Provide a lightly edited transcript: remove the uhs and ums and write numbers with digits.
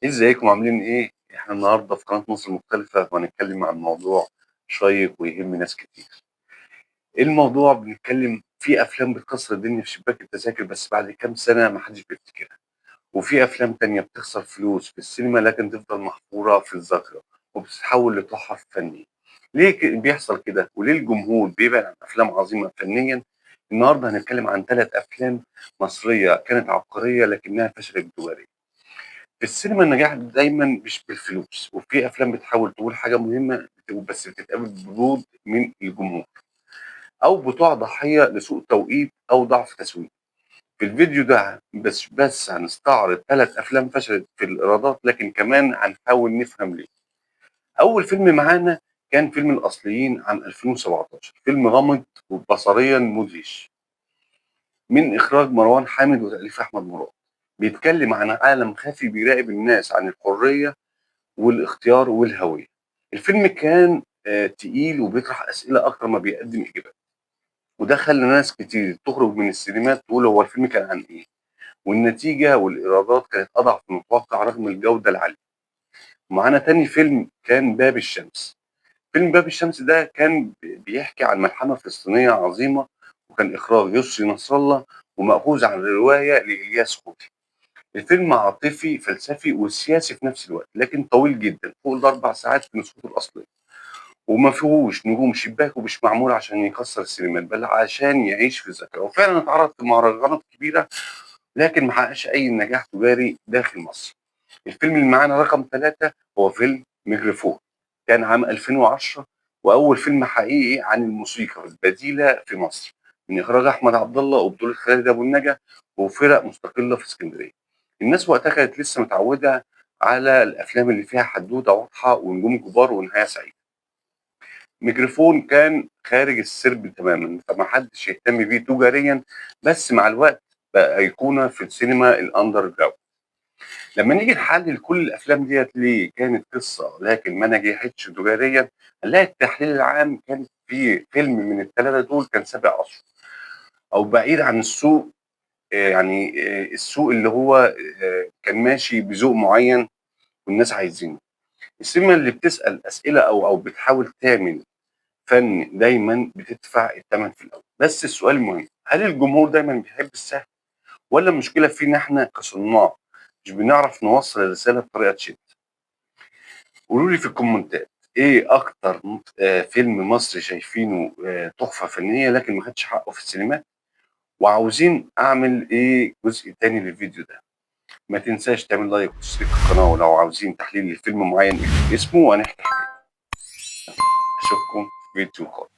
ازيكم عاملين ايه؟ احنا النهارده في قناة مصر مختلفة وهنتكلم عن موضوع شيق ويهم ناس كتير. ايه الموضوع؟ بنتكلم في افلام بتكسر الدنيا في شباك التذاكر بس بعد كام سنة محدش بيفتكرها، وفي افلام تانية بتخسر فلوس في السينما لكن تفضل محفورة في الذاكرة وبتتحول لتحف فنية. ليه بيحصل كده؟ وليه الجمهور بيبعد عن افلام عظيمة فنيا؟ النهارده هنتكلم عن 3 افلام مصرية كانت عبقرية لكنها فشلت تجاريا. في السينما النجاح دايما مش بالفلوس، وفي افلام بتحاول تقول حاجه مهمه بس بتتقابل بردود من الجمهور او بتقع ضحيه لسوء توقيت او ضعف تسويق. في الفيديو ده بس هنستعرض 3 افلام فشلت في الايرادات لكن كمان هنحاول نفهم ليه. اول فيلم معانا كان فيلم الاصليين عام 2017، فيلم غامض وبصريا مدهش من اخراج مروان حامد وتاليف احمد مراد. بيتكلم عن عالم خفي بيراقب الناس عن الحريه والاختيار والهوية. الفيلم كان تقيل وبيطرح أسئلة أكتر ما بيقدم إجابات، وده خلى ناس كتير تخرج من السينمات تقول هو الفيلم كان عن إيه؟ والنتيجة والإيرادات كانت أضعف من المتوقع رغم الجودة العالية. ومعانا تاني فيلم كان باب الشمس. فيلم باب الشمس ده كان بيحكي عن ملحمة فلسطينية عظيمة، وكان إخراج يسري نصر الله ومأخوذ عن رواية لإلياس خوفي. الفيلم عاطفي فلسفي وسياسي في نفس الوقت لكن طويل جدا فوق ال4 ساعات في نسخته الأصلية، وما فيهوش نجوم شباك ومش معمول عشان يكسر السينمات بل عشان يعيش في الذاكرة. وفعلا اتعرض في مهرجانات كبيرة لكن ما حققش أي نجاح تجاري داخل مصر. الفيلم اللي معانا رقم 3 هو فيلم ميكروفون، كان عام 2010 وأول فيلم حقيقي عن الموسيقى البديلة في مصر من إخراج أحمد عبد الله وبطولة خالد أبو النجا وفرق مستقلة في اسكندرية. الناس وقتها كانت لسه متعودة على الأفلام اللي فيها حدوتة واضحة ونجوم كبار ونهاية سعيدة. ميكروفون كان خارج السرب تماما فما حدش يهتم بيه تجاريا، بس مع الوقت بقى أيقونة في السينما الأندر جراوند. لما نيجي نحلل كل الافلام ديت ليه كانت قصه لكن ما نجحتش تجاريا، هنلاقي التحليل العام كان في فيلم من ال3 دول كان سابق عصره او بعيد عن السوق. السوق اللي هو كان ماشي بذوق معين والناس عايزينه. السينما اللي بتسال اسئله او بتحاول تعمل فن دايما بتدفع الثمن في الاول. بس السؤال المهم، هل الجمهور دايما بيحب السهل ولا المشكله فينا احنا كصناع مش بنعرف نوصل الرساله بطريقه تشد؟ قولوا لي في الكومنتات ايه اكتر فيلم مصري شايفينه تحفة فنية لكن ما خدش حقه في السينمات، وعاوزين اعمل ايه جزء تاني للفيديو ده. ما تنساش تعمل لايك وتشترك في القناة، ولو عاوزين تحليل لفيلم معين اكتب اسمه وهنحكي حكايته. اشوفكم في فيديو قادم.